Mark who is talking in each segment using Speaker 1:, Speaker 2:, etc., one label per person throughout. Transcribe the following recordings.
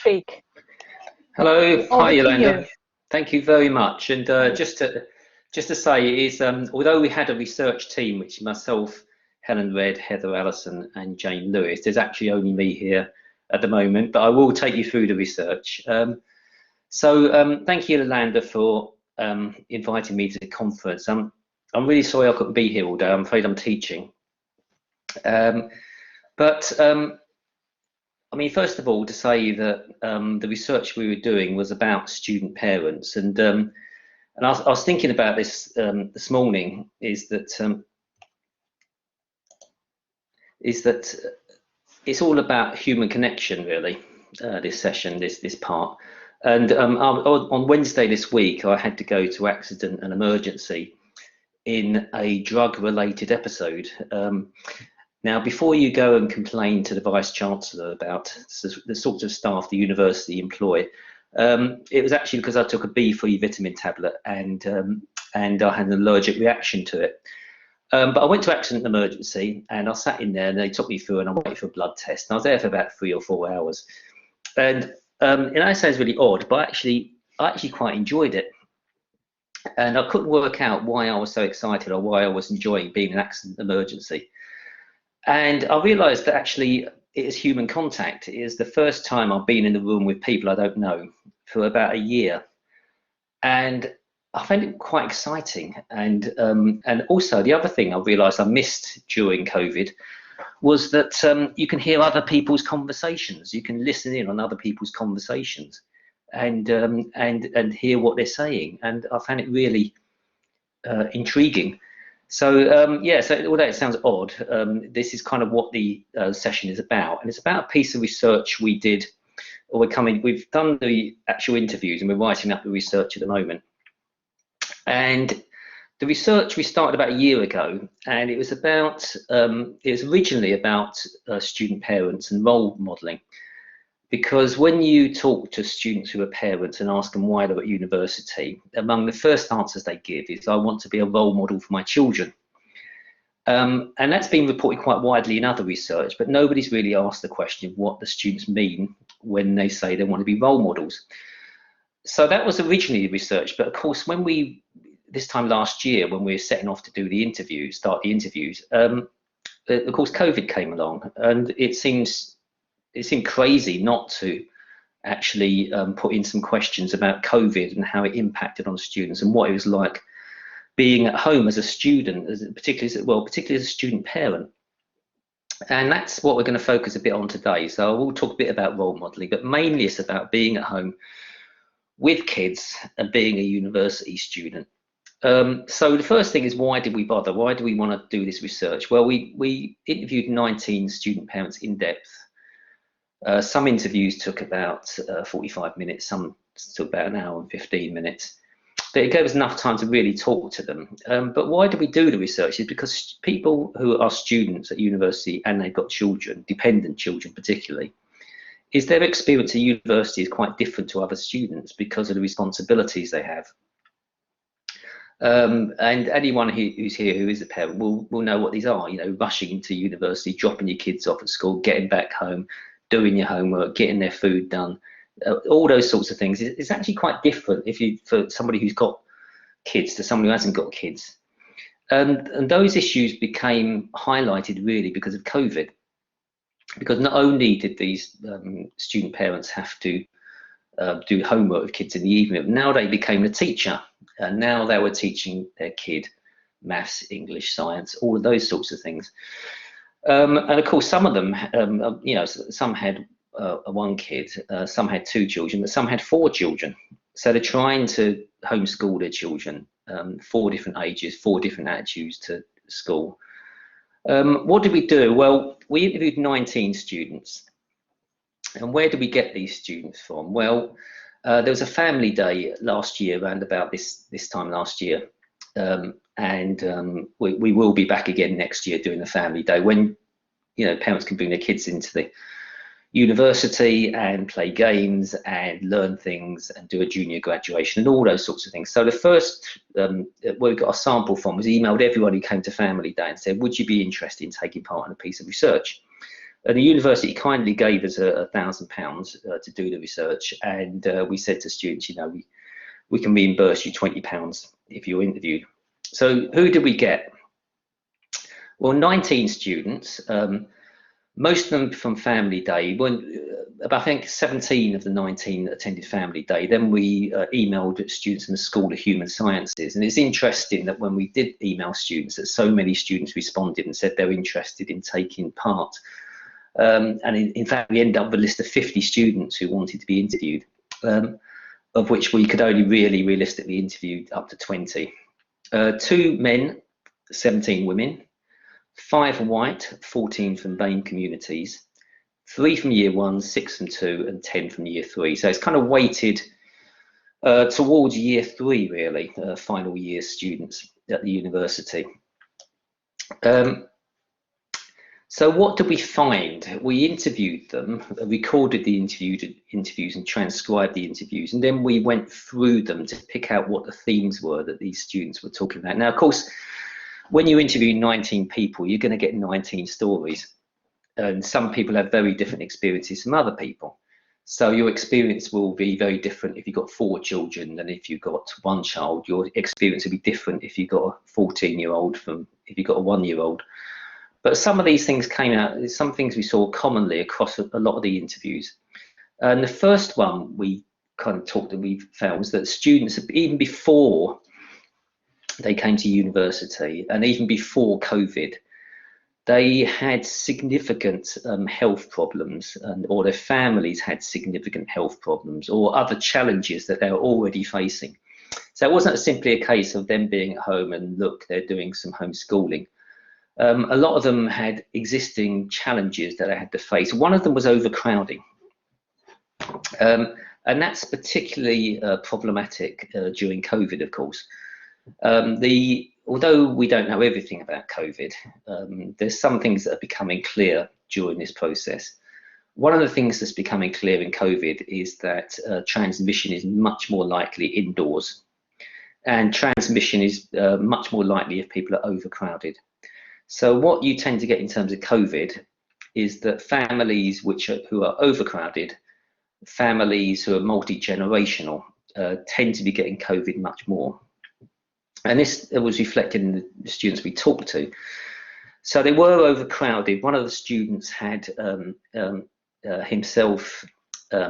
Speaker 1: speak.
Speaker 2: Hello,
Speaker 1: Over
Speaker 2: hi
Speaker 1: to
Speaker 2: Yolanda.
Speaker 1: you.
Speaker 2: Thank you very much. And just to say is, although we had a research team, which is myself, Helen, Heather, Allison, and Jane Lewis, there's actually only me here at the moment, but I will take you through the research. Thank you, Yolanda, for inviting me to the conference. I'm really sorry I couldn't be here all day. I'm afraid I'm teaching. I mean, first of all, to say that the research we were doing was about student parents, and I was thinking about this this morning. Is that it's all about human connection, really. This session, this part, and on Wednesday this week, I had to go to accident and emergency in a drug-related episode. Now, before you go and complain to the Vice-Chancellor about the sorts of staff the university employ, it was actually because I took a B3 vitamin tablet and I had an allergic reaction to it. But I went to accident and emergency and I sat in there and they took me through and I waited for a blood test. And I was there for about 3 or 4 hours. And it sounds really odd, but I actually quite enjoyed it. And I couldn't work out why I was so excited or why I was enjoying being in accident and emergency. And I realised that actually it is human contact. It is the first time I've been in a room with people I don't know for about a year. And I found it quite exciting. And also the other thing I realised I missed during COVID was that you can hear other people's conversations. You can listen in on other people's conversations and hear what they're saying. And I found it really intriguing. So yeah, so although it sounds odd, this is kind of what the session is about, and it's about a piece of research we did, or we've done the actual interviews and we're writing up the research at the moment. And the research we started about a year ago, and it was originally about student parents and role modelling. Because when you talk to students who are parents and ask them why they're at university, among the first answers they give is, I want to be a role model for my children. And that's been reported quite widely in other research, but nobody's really asked the question of what the students mean when they say they want to be role models. So that was originally the research, but of course, this time last year, when we were setting off to do the interviews, of course, COVID came along, and it seemed crazy not to actually put in some questions about COVID and how it impacted on students and what it was like being at home as a student, particularly as a student parent. And that's what we're going to focus a bit on today. So I will talk a bit about role modelling, but mainly it's about being at home with kids and being a university student. So the first thing is, why did we bother? Why do we want to do this research? Well, we interviewed 19 student parents in depth. Some interviews took about 45 minutes, some took about an hour and 15 minutes. But it gave us enough time to really talk to them. But why do we do the research? Is because people who are students at university and they've got children, dependent children particularly, is their experience at university is quite different to other students because of the responsibilities they have. And anyone who's here who is a parent will know what these are. You know, rushing into university, dropping your kids off at school, getting back home, doing your homework, getting their food done, all those sorts of things. It's actually quite different for somebody who's got kids to somebody who hasn't got kids. And those issues became highlighted really because of COVID. Because not only did these student parents have to do homework with kids in the evening, but now they became a teacher, and now they were teaching their kid maths, English, science, all of those sorts of things. And of course, some of them, you know, some had one kid, some had 2 children, but some had 4 children. So they're trying to homeschool their children, 4 different ages, 4 different attitudes to school. What did we do? Well, we interviewed 19 students. And where did we get these students from? Well, there was a family day last year, around about this time last year. We will be back again next year doing a family day when, you know, parents can bring their kids into the university and play games and learn things and do a junior graduation and all those sorts of things. So the first where we got a sample from was emailed everyone who came to family day and said, would you be interested in taking part in a piece of research? And the university kindly gave us £1,000 to do the research, and we said to students, you know, we can reimburse you £20 if you're interviewed. So who did we get? Well, 19 students, most of them from Family Day. About, I think 17 of the 19 attended Family Day. Then we emailed students in the School of Human Sciences. And it's interesting that when we did email students, that so many students responded and said they're interested in taking part. And in fact, we ended up with a list of 50 students who wanted to be interviewed, of which we could only really realistically interview up to 20. 2 men, 17 women, 5 white, 14 from BAME communities, 3 from year 1, 6 from 2, and 10 from year 3. So it's kind of weighted towards year 3, really, final year students at the university. So what did we find? We interviewed them, recorded the interviews and transcribed the interviews, and then we went through them to pick out what the themes were that these students were talking about. Now, of course, when you interview 19 people, you're going to get 19 stories. And some people have very different experiences from other people. So your experience will be very different if you've got 4 children than if you've got 1 child. Your experience will be different if you've got a 14-year-old from if you've got a 1-year-old. But some of these things came out, some things we saw commonly across a lot of the interviews. And the first one we found was that students, even before they came to university and even before COVID, they had significant health problems, or their families had significant health problems or other challenges that they were already facing. So it wasn't simply a case of them being at home and look, they're doing some homeschooling. A lot of them had existing challenges that they had to face. One of them was overcrowding. And that's particularly problematic during COVID, of course. Although we don't know everything about COVID, there's some things that are becoming clear during this process. One of the things that's becoming clear in COVID is that transmission is much more likely indoors, and transmission is much more likely if people are overcrowded. So what you tend to get in terms of COVID is that families who are overcrowded, families who are multi-generational, tend to be getting COVID much more. And this was reflected in the students we talked to. So they were overcrowded. One of the students had himself,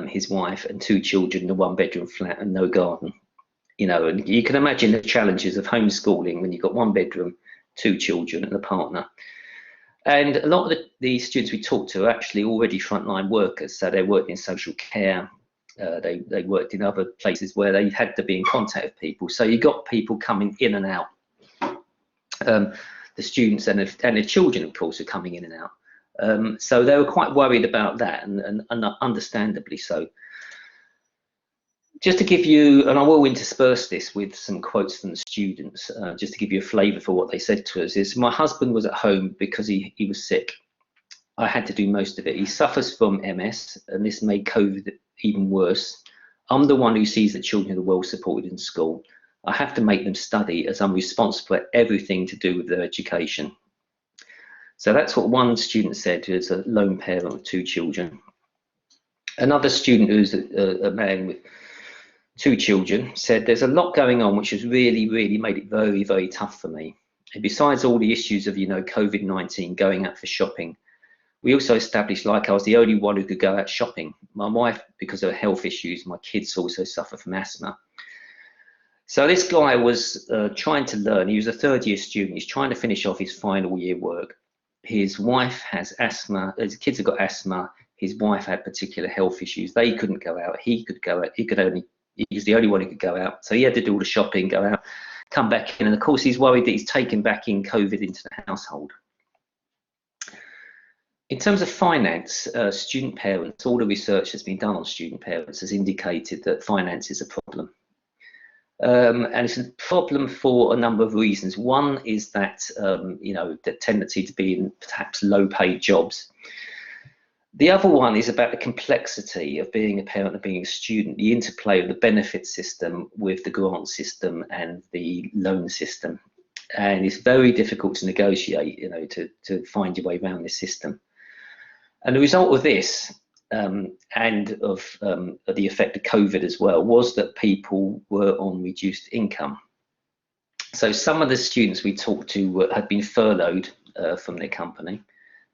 Speaker 2: his wife, and 2 children in a 1-bedroom flat and no garden. You know, and you can imagine the challenges of homeschooling when you've got 1 bedroom, 2 children, and a partner. And a lot of the students we talked to are actually already frontline workers. So they worked in social care. They worked in other places where they had to be in contact with people. So you got people coming in and out. The students and the children, of course, are coming in and out. So they were quite worried about that, and understandably so. Just to give you, and I will intersperse this with some quotes from the students, just to give you a flavour for what they said to us, is my husband was at home because he was sick. I had to do most of it. He suffers from MS, and this made COVID even worse. I'm the one who sees that children are well supported in school. I have to make them study as I'm responsible for everything to do with their education. So that's what one student said, who's a lone parent with 2 children. Another student who's a man with 2 children said, there's a lot going on which has really made it very, very tough for me. And besides all the issues of, you know, COVID-19, going out for shopping, we also established, like, I was the only one who could go out shopping. My wife, because of health issues, my kids also suffer from asthma. So this guy was trying to learn. He was a 3rd-year student. He's trying to finish off his final year work. His wife has asthma. His kids have got asthma. His wife had particular health issues. They couldn't go out. He could go out. He was the only one who could go out. So he had to do all the shopping, go out, come back in. And of course, he's worried that he's taken back in COVID into the household. In terms of finance, student parents, all the research that's been done on student parents has indicated that finance is a problem. And it's a problem for a number of reasons. One is that, you know, the tendency to be in perhaps low-paid jobs. The other one is about the complexity of being a parent and being a student, the interplay of the benefit system with the grant system and the loan system. And it's very difficult to negotiate, you know, to find your way around this system. And the result of this and of the effect of COVID as well was that people were on reduced income. So some of the students we talked to had been furloughed from their company.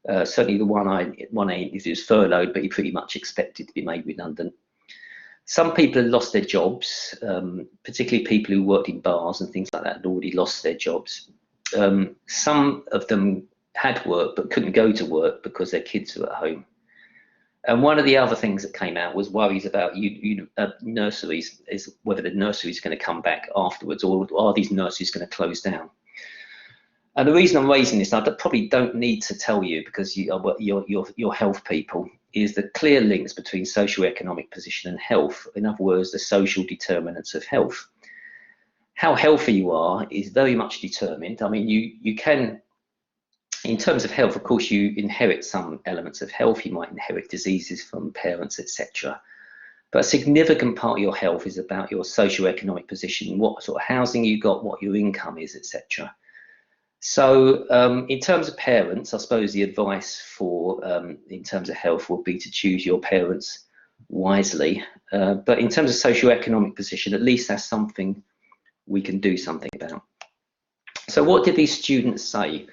Speaker 2: Certainly the one I interviewed was furloughed, but he pretty much expected to be made redundant. Some people had lost their jobs, particularly people who worked in bars and things like that had already lost their jobs. Some of them had work but couldn't go to work because their kids were at home. And one of the other things that came out was worries about nurseries, is whether the nursery is going to come back afterwards, or are these nurseries going to close down? And the reason I'm raising this, I probably don't need to tell you because you're health people, is the clear links between socioeconomic position and health. In other words, the social determinants of health. How healthy you are is very much determined. I mean, you can, in terms of health, of course, you inherit some elements of health. You might inherit diseases from parents, etc. But a significant part of your health is about your socioeconomic position, what sort of housing you got, what your income is, etc. So in terms of parents, I suppose the advice for in terms of health would be to choose your parents wisely. But in terms of socioeconomic position, at least that's something we can do something about. So what did these students say?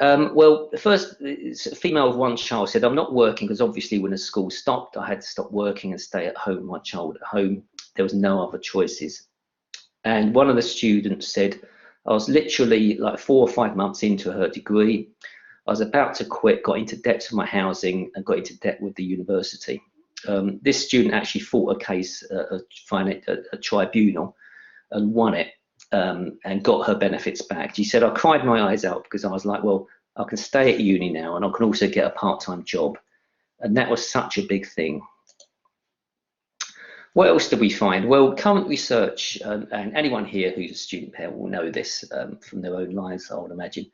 Speaker 2: Well, the first female of one child said, I'm not working because obviously when the school stopped, I had to stop working and stay at home, my child at home. There was no other choices. And one of the students said, I was literally like 4 or 5 months into her degree. I was about to quit, got into debt for my housing and got into debt with the university. This student actually fought a case at a tribunal and won it. And got her benefits back. She said, I cried my eyes out because I was like, well, I can stay at uni now and I can also get a part-time job. And that was such a big thing. What else did we find? Well, current research, and anyone here who's a student parent will know this from their own lives, I would imagine.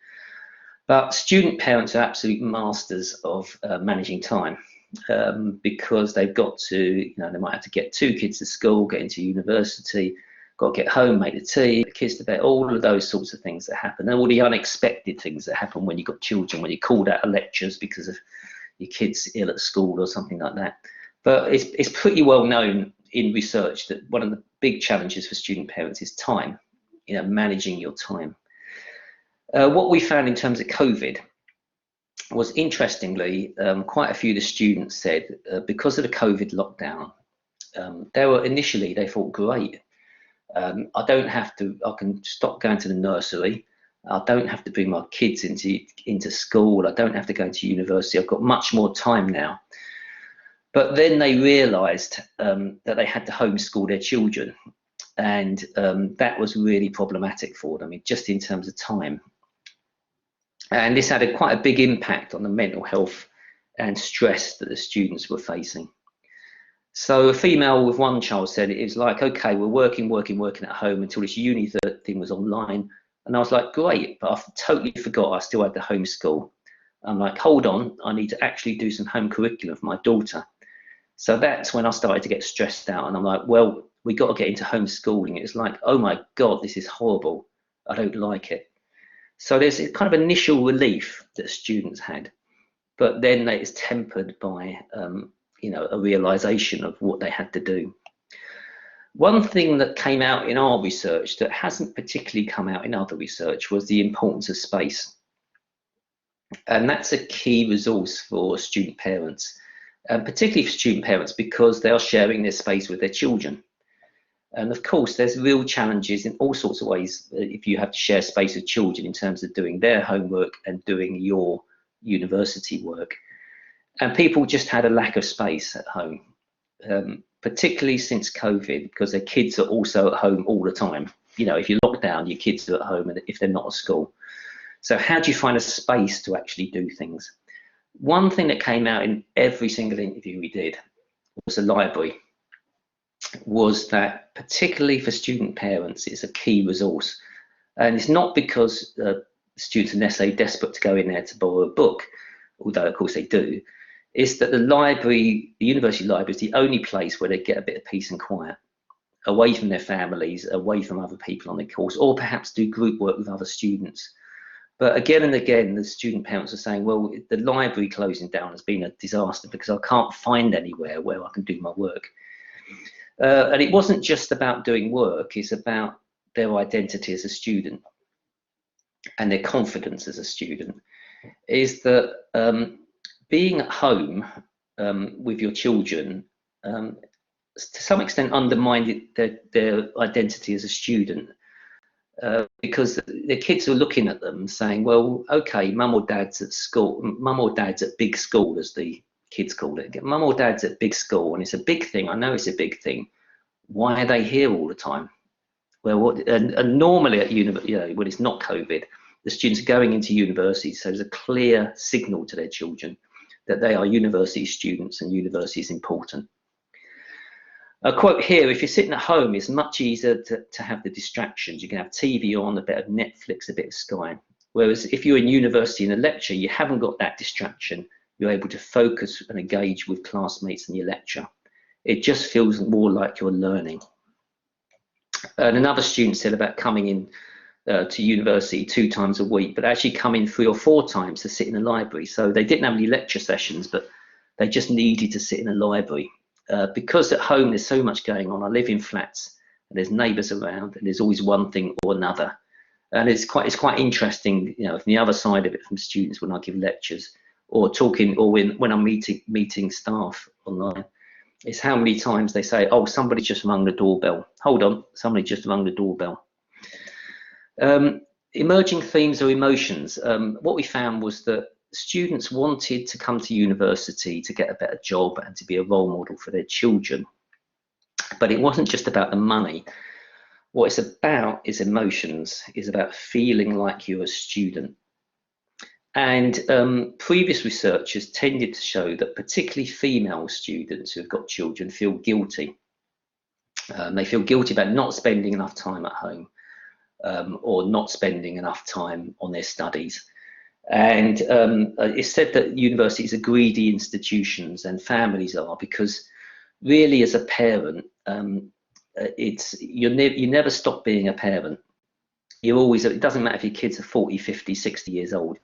Speaker 2: But student parents are absolute masters of managing time because they've got to, they might have to get 2 kids to school, get into university, got to get home, make the tea, the kids to bed, all of those sorts of things that happen, and all the unexpected things that happen when you've got children, when you're called out of lectures because of your kids ill at school or something like that. But it's pretty well known in research that one of the big challenges for student parents is time, managing your time. What we found in terms of COVID was, interestingly, quite a few of the students said because of the COVID lockdown, they thought, great. I don't have to, I can stop going to the nursery. I don't have to bring my kids into school. I don't have to go into university. I've got much more time now. But then they realized that they had to homeschool their children. And that was really problematic for them, just in terms of time. And this had quite a big impact on the mental health and stress that the students were facing. So a female with one child said it was like, okay, we're working at home until this uni thing was online. And I was like, great, but I totally forgot I still had the homeschool. I'm like, hold on, I need to actually do some home curriculum for my daughter. So that's when I started to get stressed out. And I'm like, well, we got to get into homeschooling. It's like, oh my God, this is horrible. I don't like it. So there's a kind of initial relief that students had, but then it's tempered by a realization of what they had to do. One thing that came out in our research that hasn't particularly come out in other research was the importance of space. And that's a key resource for student parents, particularly for student parents because they are sharing their space with their children. And of course, there's real challenges in all sorts of ways if you have to share space with children in terms of doing their homework and doing your university work. And people just had a lack of space at home, particularly since COVID, because their kids are also at home all the time. If you lock down, your kids are at home and if they're not at school. So how do you find a space to actually do things? One thing that came out in every single interview we did was the library, was that particularly for student parents, it's a key resource. And it's not because students are necessarily desperate to go in there to borrow a book, although of course they do. Is that the library, the university library, is the only place where they get a bit of peace and quiet, away from their families, away from other people on the course, or perhaps do group work with other students. But again and again, the student parents are saying, well, the library closing down has been a disaster because I can't find anywhere where I can do my work. And it wasn't just about doing work, it's about their identity as a student and their confidence as a student. Is that being at home with your children, to some extent undermined their identity as a student. Because the kids are looking at them saying, well, okay, mum or dad's at school, mum or dad's at big school, as the kids call it. Mum or dad's at big school, and it's a big thing. I know it's a big thing. Why are they here all the time? Well, and normally at university, when it's not COVID, the students are going into university, so there's a clear signal to their children that they are university students and university is important. A quote here, if you're sitting at home, it's much easier to have the distractions. You can have TV on, a bit of Netflix, a bit of Sky. Whereas if you're in university in a lecture, you haven't got that distraction. You're able to focus and engage with classmates in your lecture. It just feels more like you're learning. And another student said about coming in to university 2 times a week, but actually coming 3 or 4 times to sit in the library. So they didn't have any lecture sessions, but they just needed to sit in a library. Because at home there's so much going on. I live in flats and there's neighbours around and there's always one thing or another, and it's quite interesting, you know, from the other side of it, from students when I give lectures or talking, or when I'm meeting staff online, is how many times they say, oh, somebody just rung the doorbell, hold on, somebody just rung the doorbell. Emerging themes or emotions. What we found was that students wanted to come to university to get a better job and to be a role model for their children. But it wasn't just about the money. What it's about is emotions, is about feeling like you're a student. And previous research has tended to show that particularly female students who've got children feel guilty. They feel guilty about not spending enough time at home or not spending enough time on their studies. And it's said that universities are greedy institutions, and families are, because really as a parent, you never stop being a parent. You're always, it doesn't matter if your kids are 40, 50, 60 years old.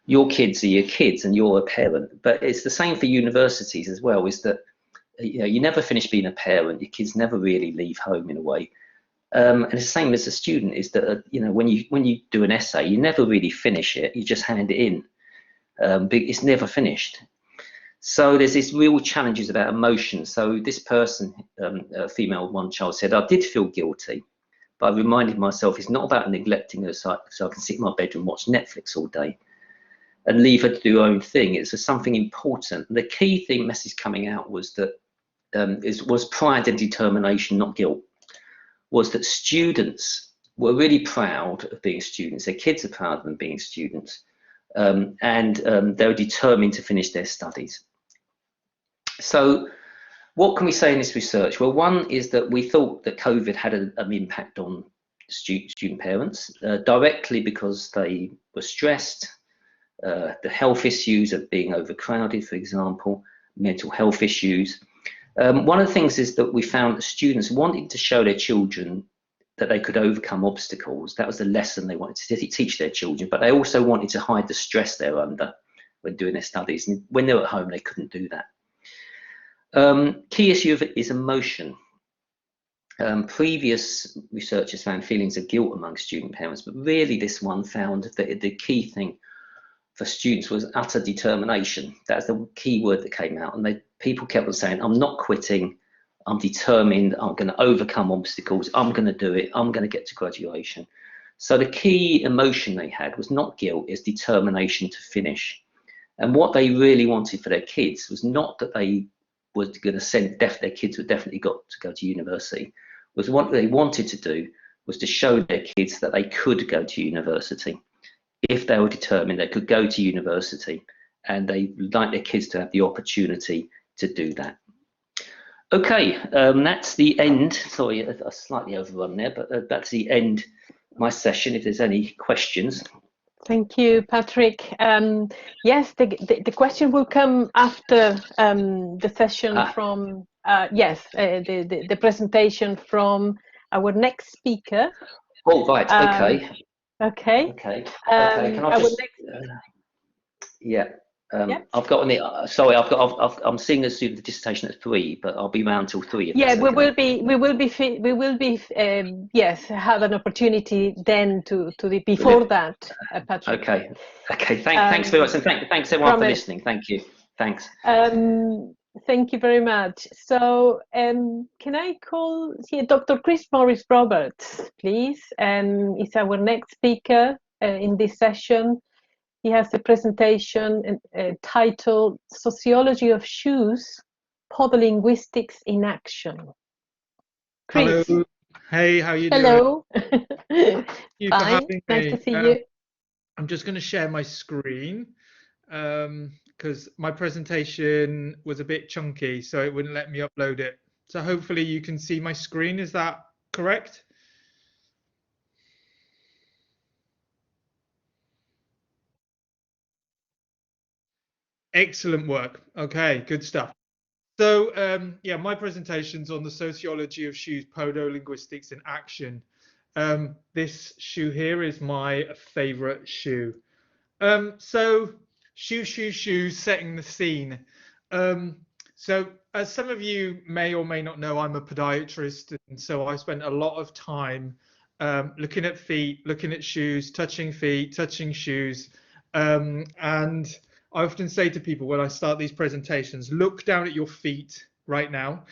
Speaker 2: Your kids are your kids and you're a parent. But it's the same for universities as well, is that you never finish being a parent. Your kids never really leave home in a way. And it's the same as a student, is that when you do an essay, you never really finish it, you just hand it in, but it's never finished. So there's these real challenges about emotion. So this person, a female one child, said, I did feel guilty, but I reminded myself it's not about neglecting her so I can sit in my bedroom and watch Netflix all day and leave her to do her own thing. It's something important. And the key thing message coming out was that was pride and determination, not guilt. Was that students were really proud of being students. Their kids are proud of them being students, and they were determined to finish their studies. So what can we say in this research? Well, one is that we thought that COVID had an impact on student parents, directly because they were stressed, the health issues of being overcrowded, for example, mental health issues. One of the things is that we found that students wanted to show their children that they could overcome obstacles. That was the lesson they wanted to teach their children, but they also wanted to hide the stress they're under when doing their studies. And when they were at home, they couldn't do that. Key issue is emotion. Previous researchers found feelings of guilt among student parents, but really this one found that the key thing for students was utter determination. That's the key word that came out. And people kept on saying, I'm not quitting, I'm determined, I'm going to overcome obstacles, I'm going to do it, I'm going to get to graduation. So the key emotion they had was not guilt, it's determination to finish. And what they really wanted for their kids was not that they were going to send, their kids were definitely got to go to university, was what they wanted to do was to show their kids that they could go to university. If they were determined, they could go to university, and they like their kids to have the opportunity to do that. Okay, that's the end. Sorry, I slightly overrun there, but that's the end of my session. If there's any questions.
Speaker 1: Thank you, Patrick. Yes, the question will come after the session from, the presentation from our next speaker.
Speaker 2: Oh, right, okay.
Speaker 1: Okay.
Speaker 2: Okay. Okay. Can I just? Yeah. I've got sorry, I'm seeing a student dissertation at 3, but I'll be around till 3. If that's
Speaker 1: we
Speaker 2: okay.
Speaker 1: will be yes, have an opportunity then to before that, Patrick.
Speaker 2: Okay. Okay. Thanks very much, and thanks everyone for listening. Thank you. Thanks.
Speaker 1: Thank you very much. So, can I call here Dr. Chris Morris Roberts, please? Is our next speaker in this session. He has a presentation titled Sociology of Shoes, Podolinguistics in Action. Chris.
Speaker 3: Hello. Hey, how you doing?
Speaker 1: Hello.
Speaker 3: Thank you for having me.
Speaker 1: Nice to see you.
Speaker 3: I'm just going to share my screen because my presentation was a bit chunky, so it wouldn't let me upload it. So hopefully you can see my screen. Is that correct? Excellent work. Okay, good stuff. So yeah, my presentation's on the sociology of shoes, podolinguistics in action. This shoe here is my favorite shoe. So shoes, setting the scene. So as some of you may or may not know, I'm a podiatrist, and so I spent a lot of time looking at feet, looking at shoes, touching feet, touching shoes, and I often say to people when I start these presentations, look down at your feet right now.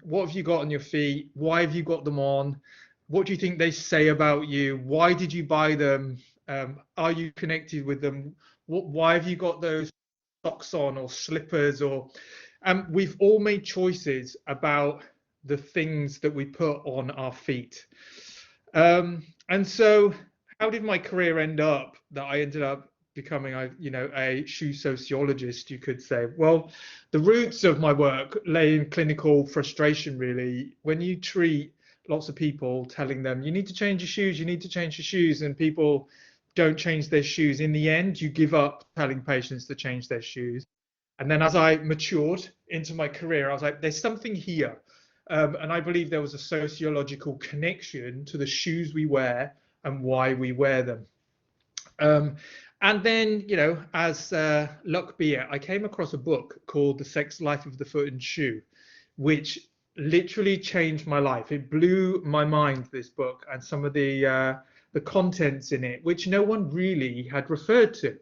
Speaker 3: What have you got on your feet? Why have you got them on? What do you think they say about you? Why did you buy them? Are you connected with them? Why have you got those socks on or slippers? Or we've all made choices about the things that we put on our feet. And so how did my career end up that I ended up becoming a shoe sociologist, you could say? Well, the roots of my work lay in clinical frustration, really. When you treat lots of people telling them you need to change your shoes, you need to change your shoes, and people don't change their shoes, in the end you give up telling patients to change their shoes. And then as I matured into my career, I was like, there's something here. And I believe there was a sociological connection to the shoes we wear and why we wear them. And then, as luck be it, I came across a book called The Sex Life of the Foot and Shoe, which literally changed my life. It blew my mind, this book, and some of the contents in it, which no one really had referred to.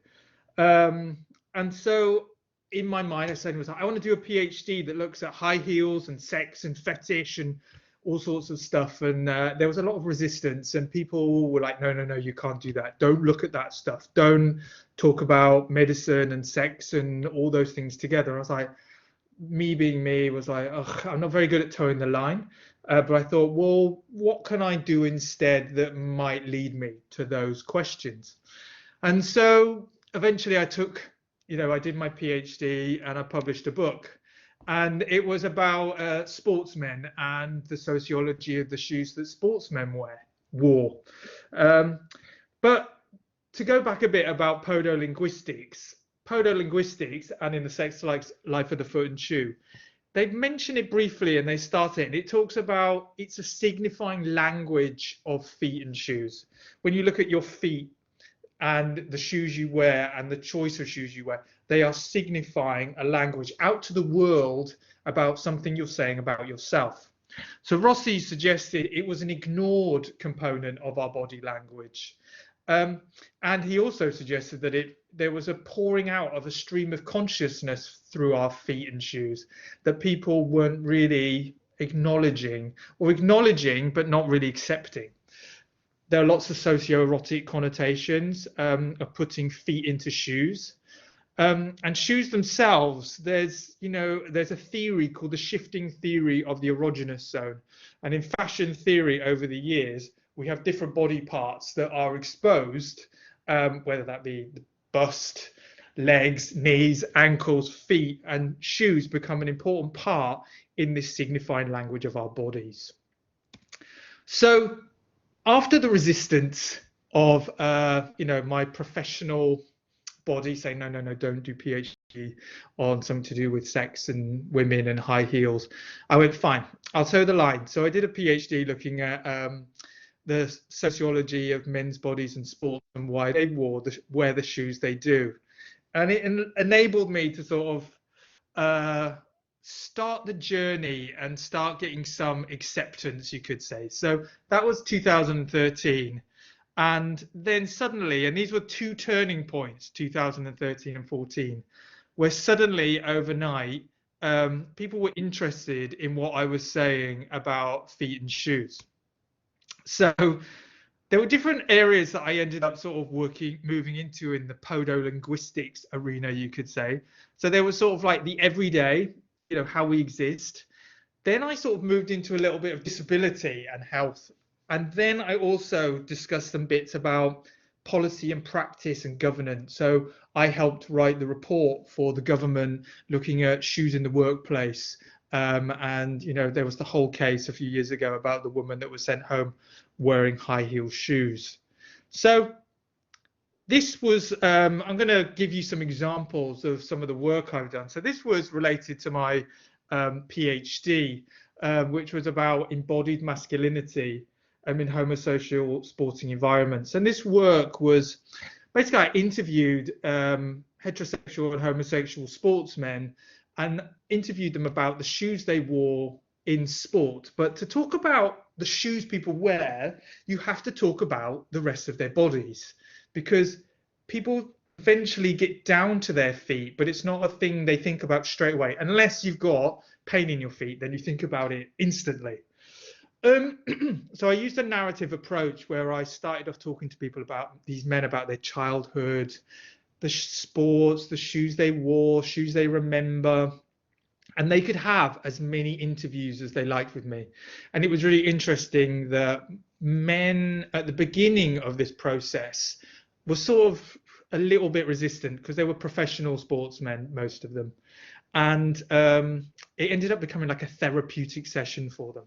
Speaker 3: And so in my mind, I want to do a PhD that looks at high heels and sex and fetish and all sorts of stuff. And there was a lot of resistance, and people were like, no, you can't do that. Don't look at that stuff. Don't talk about medicine and sex and all those things together. I was like, me being me, was like, ugh, I'm not very good at towing the line. But I thought, well, what can I do instead that might lead me to those questions? And so eventually I did my PhD and I published a book. And it was about sportsmen and the sociology of the shoes that sportsmen wore. But to go back a bit about podolinguistics and in the sex life of the foot and shoe, they mention it briefly and they start it, and it talks about it's a signifying language of feet and shoes. When you look at your feet and the shoes you wear and the choice of shoes you wear, they are signifying a language out to the world about something you're saying about yourself. So Rossi suggested it was an ignored component of our body language. And he also suggested that there was a pouring out of a stream of consciousness through our feet and shoes that people weren't really acknowledging but not really accepting. There are lots of socio-erotic connotations of putting feet into shoes. And shoes themselves, there's a theory called the shifting theory of the erogenous zone. And in fashion theory over the years, we have different body parts that are exposed, whether that be the bust, legs, knees, ankles, feet, and shoes become an important part in this signifying language of our bodies. So after the resistance of my professional body saying no, don't do PhD on something to do with sex and women and high heels, I went, fine, I'll toe the line. So I did a PhD looking at the sociology of men's bodies and sport and why they wear the shoes they do. And it enabled me to sort of start the journey and start getting some acceptance, you could say. So that was 2013. And then suddenly, and these were two turning points, 2013 and 14, where suddenly overnight, people were interested in what I was saying about feet and shoes. So there were different areas that I ended up sort of moving into in the Podolinguistics arena, you could say. So there was sort of like the everyday, how we exist. Then I sort of moved into a little bit of disability and health. And then I also discussed some bits about policy and practice and governance. So I helped write the report for the government looking at shoes in the workplace. And there was the whole case a few years ago about the woman that was sent home wearing high heel shoes. So this was, I'm going to give you some examples of some of the work I've done. So this was related to my PhD, which was about embodied masculinity in homosocial sporting environments. And this work was basically, I interviewed heterosexual and homosexual sportsmen and interviewed them about the shoes they wore in sport. But to talk about the shoes people wear, you have to talk about the rest of their bodies, because people eventually get down to their feet, but it's not a thing they think about straight away. Unless you've got pain in your feet, then you think about it instantly. So I used a narrative approach where I started off talking to people about these men, about their childhood, the sports, the shoes they wore, shoes they remember, and they could have as many interviews as they liked with me. And it was really interesting that men at the beginning of this process were sort of a little bit resistant because they were professional sportsmen, most of them. And it ended up becoming like a therapeutic session for them.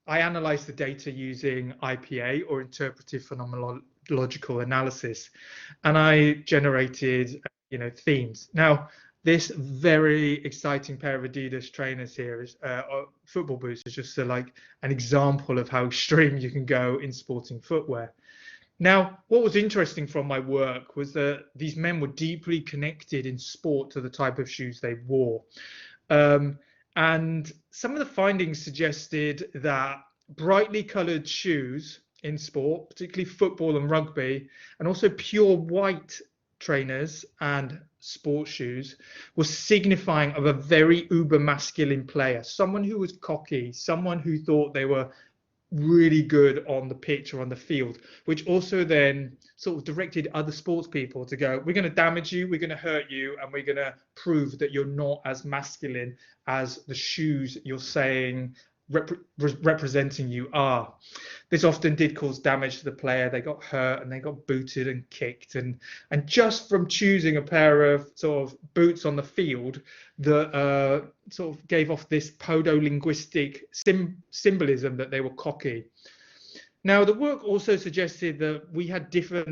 Speaker 3: I analysed the data using IPA, or interpretive phenomenological analysis, and I generated, themes. Now, this very exciting pair of Adidas trainers here is football boots, is just an example of how extreme you can go in sporting footwear. Now, what was interesting from my work was that these men were deeply connected in sport to the type of shoes they wore. And some of the findings suggested that brightly coloured shoes in sport, particularly football and rugby, and also pure white trainers and sports shoes, were signifying of a very uber masculine player, someone who was cocky, someone who thought they were really good on the pitch or on the field, which also then sort of directed other sports people to go, we're going to damage you, we're going to hurt you, and we're going to prove that you're not as masculine as the shoes you're saying representing you are. This often did cause damage to the player. They got hurt and they got booted and kicked, and just from choosing a pair of sort of boots on the field that sort of gave off this podolinguistic symbolism that they were cocky. Now, the work also suggested that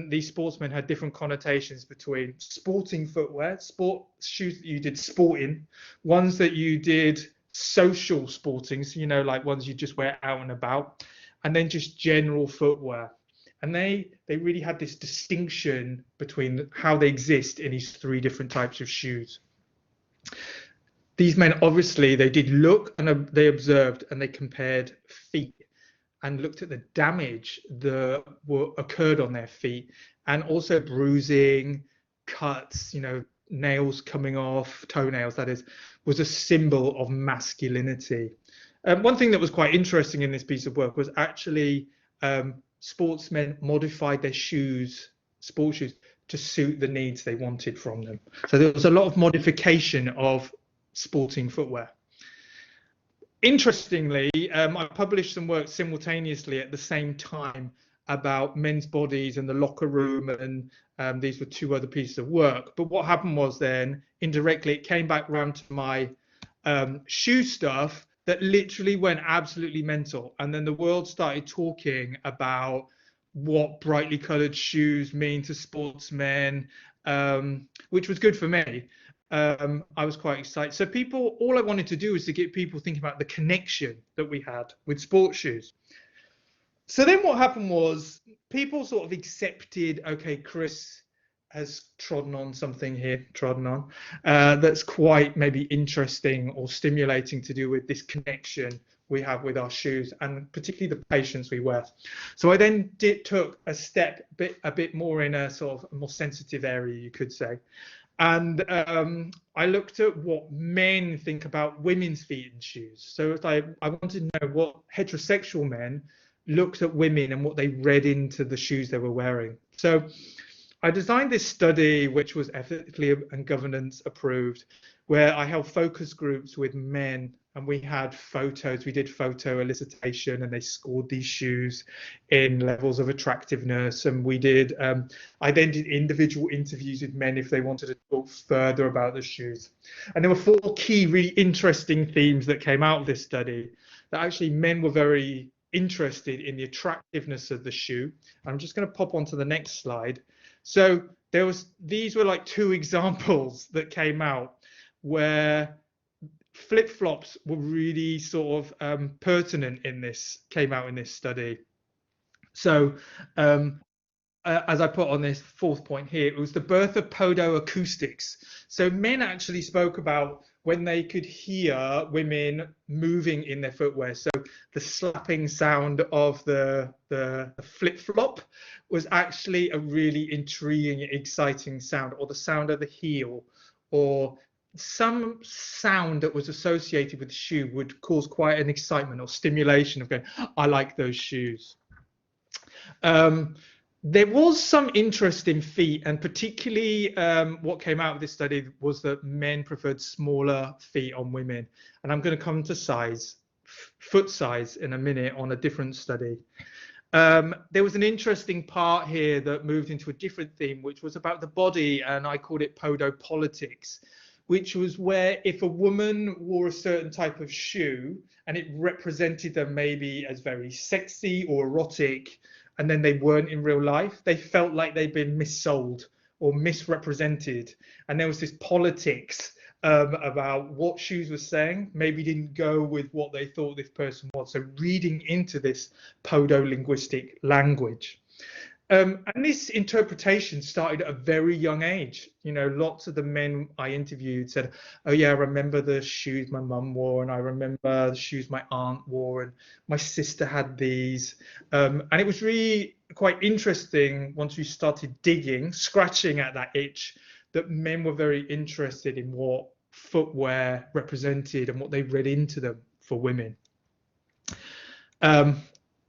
Speaker 3: these sportsmen had different connotations between sporting footwear, sport shoes that you did sport in, ones that you did social sporting, so like ones you just wear out and about, and then just general footwear. And they really had this distinction between how they exist in these three different types of shoes. These men, obviously, they did look and they observed and they compared feet and looked at the damage that occurred on their feet, and also bruising, cuts, nails coming off, toenails that is, was a symbol of masculinity. One thing that was quite interesting in this piece of work was actually sportsmen modified their sports shoes, to suit the needs they wanted from them. So there was a lot of modification of sporting footwear. Interestingly, I published some work simultaneously at the same time about men's bodies and the locker room, and these were two other pieces of work. But what happened was then, indirectly, it came back around to my shoe stuff that literally went absolutely mental. And then the world started talking about what brightly coloured shoes mean to sportsmen, which was good for me. I was quite excited. So all I wanted to do was to get people thinking about the connection that we had with sports shoes. So then what happened was people sort of accepted, okay, Chris has trodden on something here, that's quite maybe interesting or stimulating to do with this connection we have with our shoes, and particularly the patients we wear. So I then took a step a bit more in a sort of a more sensitive area, you could say. And I looked at what men think about women's feet and shoes. So I wanted to know what heterosexual men looked at women and what they read into the shoes they were wearing. So I designed this study, which was ethically and governance approved, where I held focus groups with men, and we had photos. We did photo elicitation, and they scored these shoes in levels of attractiveness. And we did, I then did individual interviews with men if they wanted to talk further about the shoes. And there were 4 key, really interesting themes that came out of this study. That actually men were very interested in the attractiveness of the shoe. I'm just going to pop onto the next slide. So these were like 2 examples that came out where flip-flops were really sort of pertinent came out in this study. So as I put on this 4th point here, it was the birth of podoacoustics. So men actually spoke about when they could hear women moving in their footwear. So the slapping sound of the flip-flop was actually a really intriguing, exciting sound, or the sound of the heel, or some sound that was associated with the shoe would cause quite an excitement or stimulation of going, I like those shoes. There was some interest in feet, and particularly what came out of this study was that men preferred smaller feet on women. And I'm going to come to foot size in a minute on a different study. There was an interesting part here that moved into a different theme, which was about the body, and I called it podopolitics, which was where if a woman wore a certain type of shoe and it represented them maybe as very sexy or erotic, and then they weren't in real life, they felt like they'd been missold or misrepresented. And there was this politics about what shoes were saying, maybe didn't go with what they thought this person was. So reading into this podolinguistic language. And this interpretation started at a very young age. You know, lots of the men I interviewed said, oh yeah, I remember the shoes my mum wore, and I remember the shoes my aunt wore, and my sister had these. And it was really quite interesting once we started digging, scratching at that itch, that men were very interested in what footwear represented and what they read into them for women.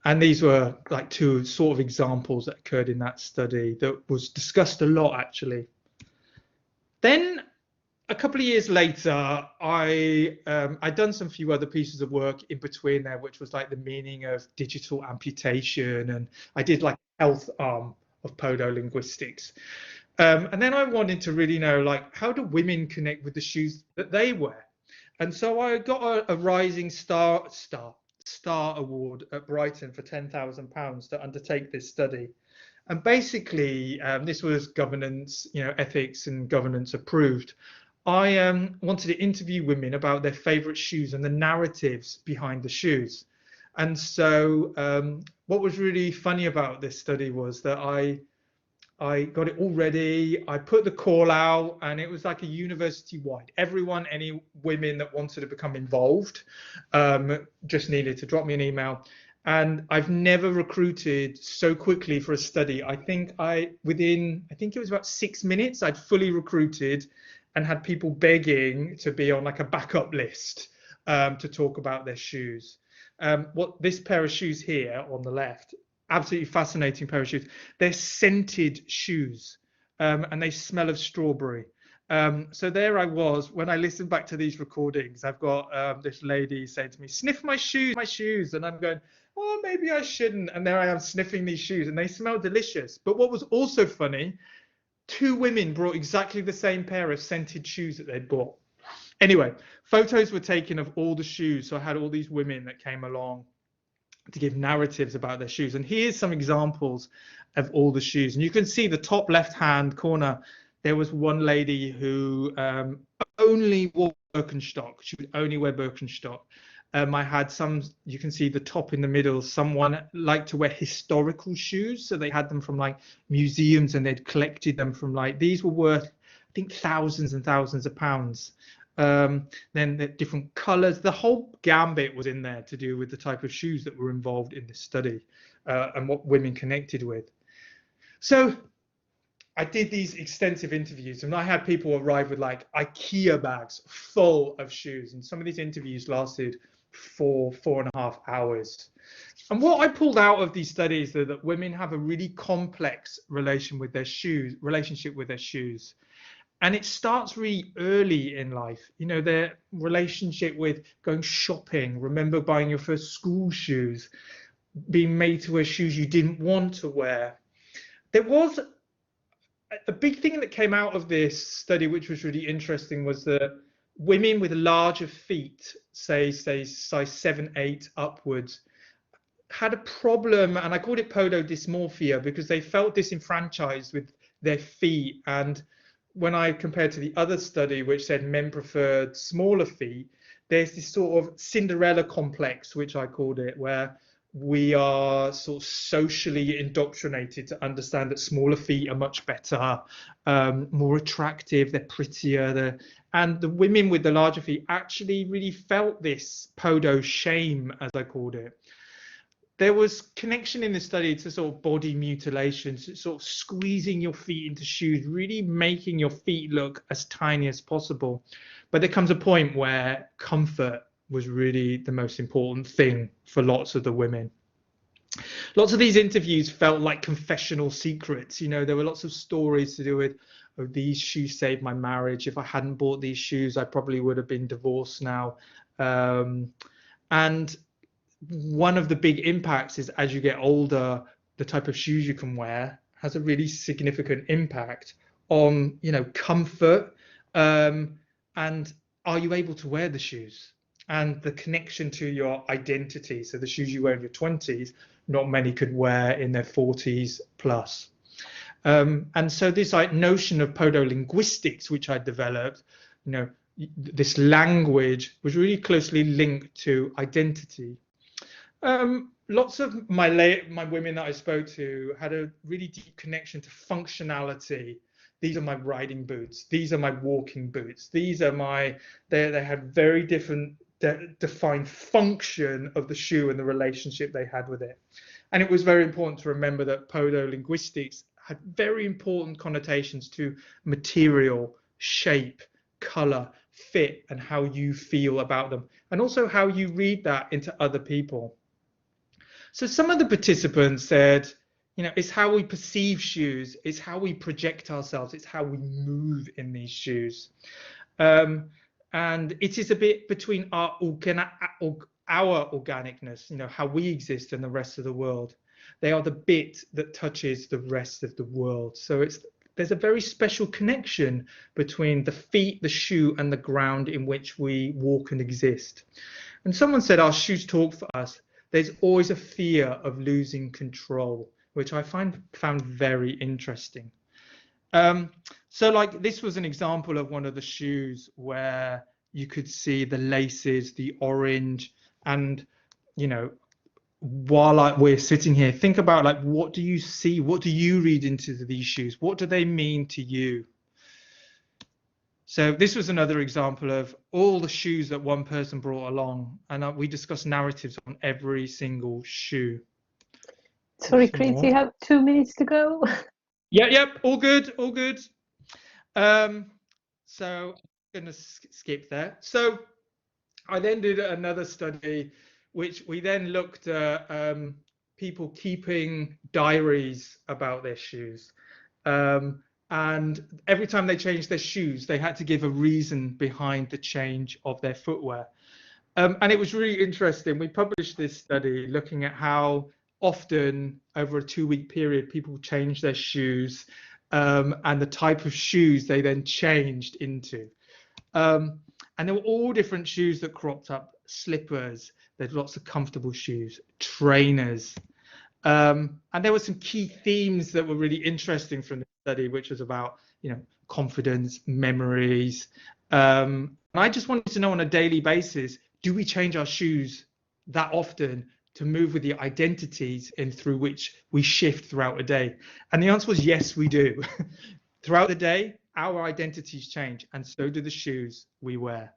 Speaker 3: And these were like 2 sort of examples that occurred in that study that was discussed a lot, actually. Then a couple of years later, I'd done some few other pieces of work in between there, which was like the meaning of digital amputation. And I did like a health arm of podolinguistics. And then I wanted to really know, like, how do women connect with the shoes that they wear? And so I got a Rising Star Award at Brighton for £10,000 to undertake this study. And basically, this was governance, ethics and governance approved. I wanted to interview women about their favorite shoes and the narratives behind the shoes. And so what was really funny about this study was that I got it all ready. I put the call out, and it was like a university-wide. Everyone, any women that wanted to become involved, just needed to drop me an email. And I've never recruited so quickly for a study. I think it was about 6 minutes, I'd fully recruited and had people begging to be on like a backup list to talk about their shoes. What this pair of shoes here on the left, absolutely fascinating pair of shoes. They're scented shoes, and they smell of strawberry. So there I was. When I listened back to these recordings, I've got this lady saying to me, sniff my shoes. And I'm going, oh, maybe I shouldn't. And there I am sniffing these shoes, and they smell delicious. But what was also funny, 2 women brought exactly the same pair of scented shoes that they'd bought. Anyway, photos were taken of all the shoes. So I had all these women that came along to give narratives about their shoes. And here's some examples of all the shoes. And you can see the top left-hand corner, there was one lady who only wore Birkenstock. She would only wear Birkenstock. I had some, you can see the top in the middle, someone liked to wear historical shoes. So they had them from like museums and they'd collected them from like, these were worth, I think, thousands and thousands of pounds. Then the different colors, the whole gambit was in there to do with the type of shoes that were involved in this study and what women connected with. So I did these extensive interviews and I had people arrive with like IKEA bags full of shoes. And some of these interviews lasted 4.5 hours. And what I pulled out of these studies is that women have a really complex relationship with their shoes. And it starts really early in life, you know, their relationship with going shopping, remember buying your first school shoes, being made to wear shoes you didn't want to wear. There was a big thing that came out of this study, which was really interesting, was that women with larger feet, say size 7, 8 upwards, had a problem, and I called it pododysmorphia, because they felt disenfranchised with their feet. And when I compared to the other study, which said men preferred smaller feet, there's this sort of Cinderella complex, which I called it, where we are sort of socially indoctrinated to understand that smaller feet are much better, more attractive, they're prettier. And the women with the larger feet actually really felt this podo shame, as I called it. There was connection in the study to sort of body mutilation, sort of squeezing your feet into shoes, really making your feet look as tiny as possible. But there comes a point where comfort was really the most important thing for lots of the women. Lots of these interviews felt like confessional secrets. You know, there were lots of stories to do with, oh, these shoes saved my marriage. If I hadn't bought these shoes, I probably would have been divorced now. And one of the big impacts is, as you get older, the type of shoes you can wear has a really significant impact on, you know, comfort, and are you able to wear the shoes, and the connection to your identity. So the shoes you wear in your 20s, not many could wear in their 40s plus. And so this notion of podolinguistics, which I developed, you know, this language was really closely linked to identity. Lots of my women that I spoke to had a really deep connection to functionality. These are my riding boots. These are my walking boots. These are my, they had very different defined function of the shoe and the relationship they had with it. And it was very important to remember that podolinguistics had very important connotations to material, shape, color, fit, and how you feel about them, and also how you read that into other people. So some of the participants said, you know, it's how we perceive shoes, it's how we project ourselves, it's how we move in these shoes. And it is a bit between our organicness, you know, how we exist and the rest of the world. They are the bit that touches the rest of the world. So there's a very special connection between the feet, the shoe, and the ground in which we walk and exist. And someone said, our shoes talk for us. There's always a fear of losing control, which I found very interesting. So like this was an example of one of the shoes where you could see the laces, the orange, and, you know, while we're sitting here, think about, like, what do you see? What do you read into these shoes? What do they mean to you? So this was another example of all the shoes that one person brought along, and we discussed narratives on every single shoe.
Speaker 1: Sorry, Chris, you have 2 minutes to go.
Speaker 3: Yep, all good. So I'm going to skip there. So I then did another study, which we then looked at people keeping diaries about their shoes. And every time they changed their shoes, they had to give a reason behind the change of their footwear. And it was really interesting. We published this study looking at how often over a 2-week period people changed their shoes, and the type of shoes they then changed into. And there were all different shoes that cropped up: slippers, there's lots of comfortable shoes, trainers. And there were some key themes that were really interesting from the study, which was about, you know, confidence, memories. And I just wanted to know on a daily basis, do we change our shoes that often to move with the identities in through which we shift throughout a day? And the answer was yes, we do. Throughout the day, our identities change, and so do the shoes we wear.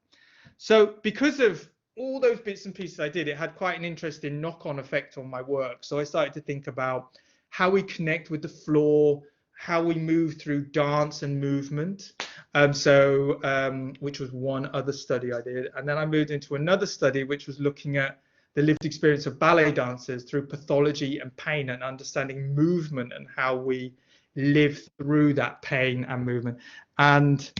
Speaker 3: So because of all those bits and pieces I did, it had quite an interesting knock-on effect on my work. So I started to think about how we connect with the floor, how we move through dance and movement. Which was one other study I did. And then I moved into another study, which was looking at the lived experience of ballet dancers through pathology and pain, and understanding movement and how we live through that pain and movement. And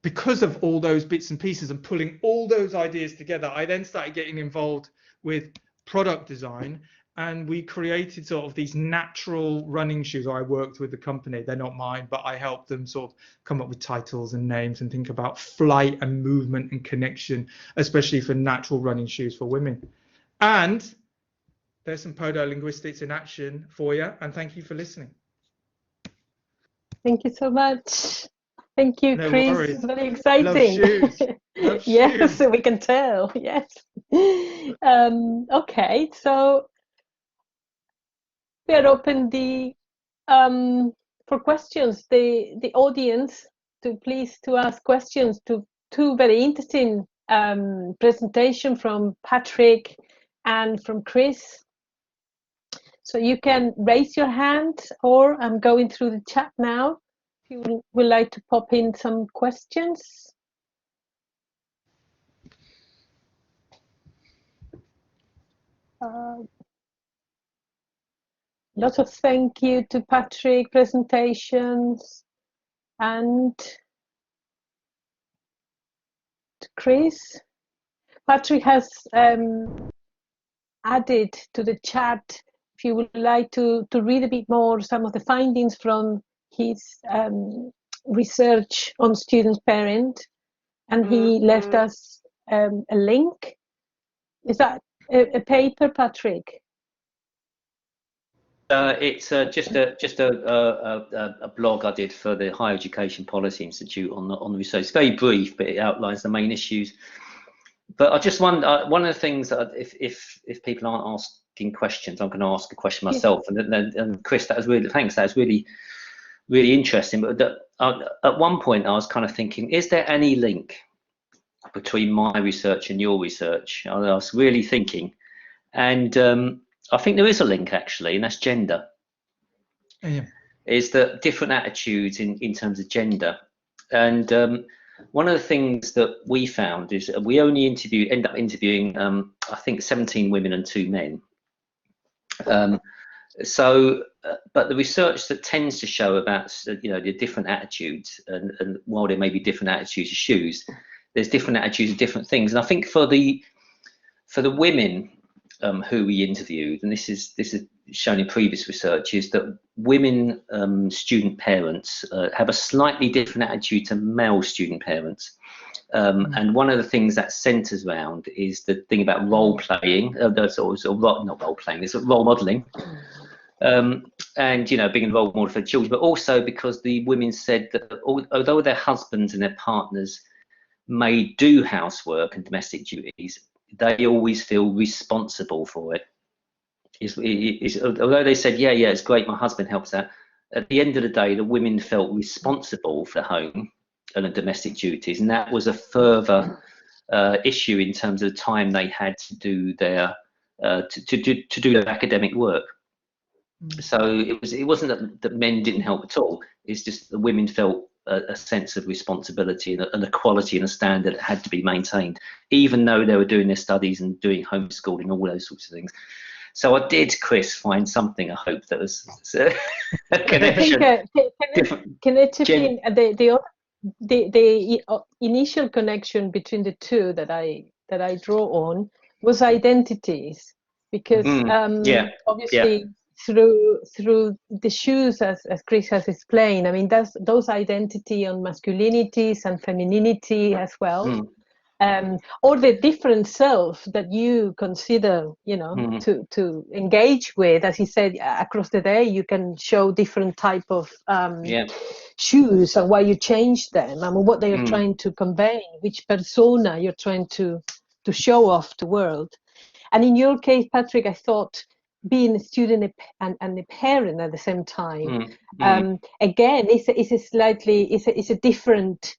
Speaker 3: because of all those bits and pieces and pulling all those ideas together, I then started getting involved with product design, and we created sort of these natural running shoes. I worked with the company, they're not mine, but I helped them sort of come up with titles and names and think about flight and movement and connection, especially for natural running shoes for women. And there's some Podolinguistics in action for you, and thank you for listening.
Speaker 1: Thank you so much. Thank you,
Speaker 3: No
Speaker 1: Chris.
Speaker 3: worries.
Speaker 1: It's very exciting.
Speaker 3: Love shoes. Love
Speaker 1: Yes,
Speaker 3: shoes.
Speaker 1: we can tell. Yes. Okay, so we are open for questions. The audience to ask questions to two very interesting presentation from Patrick and from Chris. So you can raise your hand, or I'm going through the chat now. If you would like to pop in some questions. Lots of thank you to Patrick presentations and to Chris. Patrick has added to the chat, if you would like to read a bit more some of the findings from his research on student parent, and he left us a link. Is that a paper, Patrick?
Speaker 2: It's just a blog I did for the Higher Education Policy Institute on the research. It's very brief, but it outlines the main issues. But I just wonder, one of the things that if people aren't asking questions, I'm going to ask a question myself. And Chris, that was really, thanks. That was really interesting. But at one point, I was kind of thinking, is there any link between my research and your research? I was really thinking, and I think there is a link actually, and that's gender.
Speaker 3: Yeah. Is
Speaker 2: that different attitudes in terms of gender, and one of the things that we found is we only end up interviewing I think 17 women and 2 men. But the research that tends to show about the different attitudes, and while there may be different attitudes to shoes, there's different attitudes to different things. And I think for the women who we interviewed, and this is shown in previous research, is that women student parents have a slightly different attitude to male student parents. And one of the things that centers around is the thing about role playing, not role playing, it's role modeling. And being a role model for children, but also because the women said that although their husbands and their partners may do housework and domestic duties, they always feel responsible for it. Although they said, yeah, it's great, my husband helps out, at the end of the day, the women felt responsible for the home and the domestic duties, and that was a further issue in terms of the time they had to do their their academic work. So it wasn't that men didn't help at all. It's just the women felt a sense of responsibility and a quality and a standard that had to be maintained, even though they were doing their studies and doing homeschooling, all those sorts of things. So I did, Chris, find something. I hope that was a connection.
Speaker 1: Can I chip in? The initial connection between the two that I draw on was identities, because obviously through the shoes, as Chris has explained, I mean, those identity on masculinities and femininity as well. or the different self that you consider, you know, to engage with. As he said, across the day you can show different type of shoes and why you change them, and what they are trying to convey, which persona you're trying to show off to the world. And in your case, Patrick, I thought being a student and a parent at the same time, again, it's a different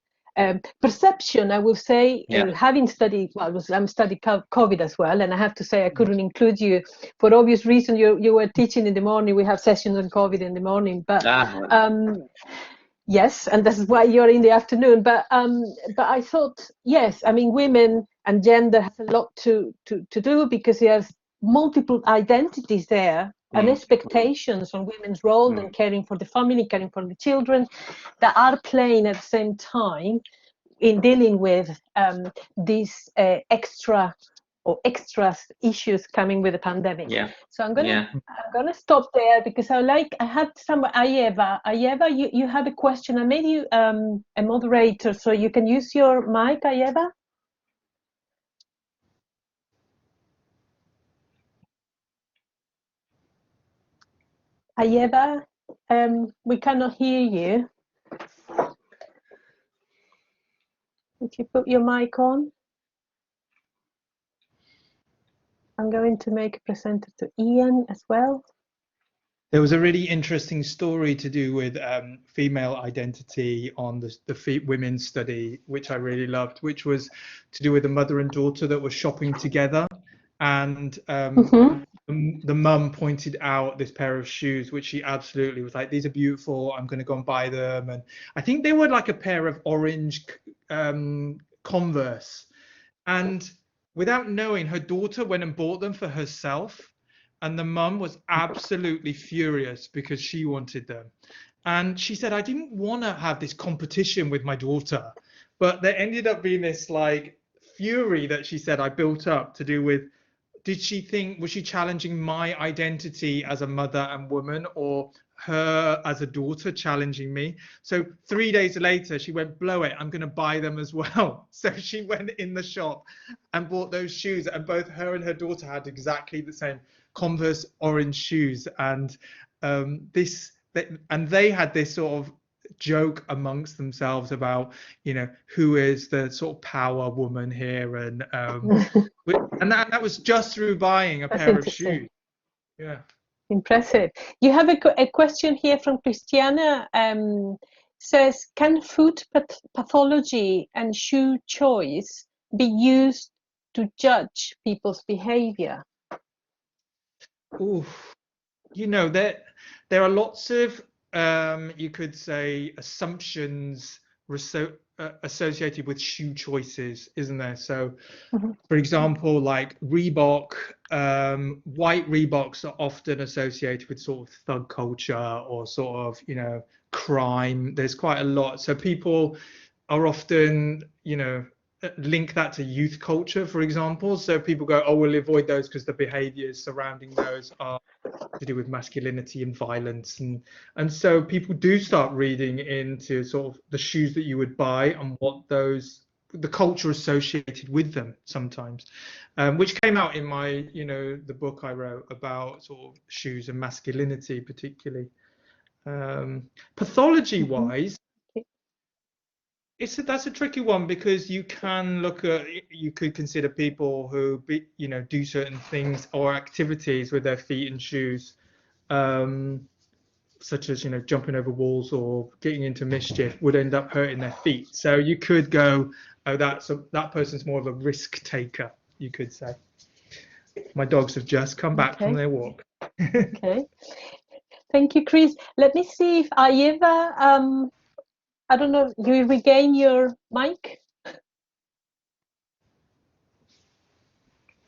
Speaker 1: perception, I will say. Having studied, I'm studying COVID as well, and I have to say I couldn't include you for obvious reason. You were teaching in the morning. We have sessions on COVID in the morning, but yes, and that's why you're in the afternoon. But I thought, yes, I mean, women and gender has a lot to do, because there's multiple identities there and expectations on women's role and caring for the family, caring for the children, that are playing at the same time in dealing with these extra issues coming with the pandemic. So I'm gonna stop there, because I had some Ayeva, you have a question. I made you a moderator, so you can use your mic, Ayeva. Ayeva, we cannot hear you. If you put your mic on. I'm going to make a presenter to Ian as well.
Speaker 3: There was a really interesting story to do with female identity on the women's study, which I really loved, which was to do with a mother and daughter that were shopping together. And the mum pointed out this pair of shoes, which she absolutely was like, these are beautiful, I'm going to go and buy them. And I think they were like a pair of orange Converse. And without knowing, her daughter went and bought them for herself. And the mum was absolutely furious because she wanted them. And she said, I didn't want to have this competition with my daughter. But there ended up being this like fury that she said I built up to do with, was she challenging my identity as a mother and woman, or her as a daughter challenging me? So 3 days later, she went, blow it, I'm going to buy them as well. So she went in the shop and bought those shoes, and both her and her daughter had exactly the same Converse orange shoes. And they had this sort of joke amongst themselves about, you know, who is the sort of power woman here, and that was just through buying a pair of shoes. Yeah,
Speaker 1: impressive. You have a question here from Christiana. Says, can food pathology and shoe choice be used to judge people's behavior?
Speaker 3: Ooh, you know, there are lots of you could say assumptions associated with shoe choices, isn't there? So for example, like Reebok, white Reeboks are often associated with sort of thug culture or sort of, you know, crime. There's quite a lot. So people are often, you know, link that to youth culture, for example. So people go, oh, we'll avoid those because the behaviors surrounding those are to do with masculinity and violence, and so people do start reading into sort of the shoes that you would buy and what the culture associated with them sometimes, which came out in my, you know, the book I wrote about sort of shoes and masculinity particularly. Pathology wise, that's a tricky one, because you could consider people who you know, do certain things or activities with their feet and shoes, such as, you know, jumping over walls or getting into mischief, would end up hurting their feet. So you could go, oh, that person's more of a risk taker, you could say. My dogs have just come back from their walk.
Speaker 1: Okay, thank you, Chris. Let me see if Ayeva, I don't know, you regain your mic?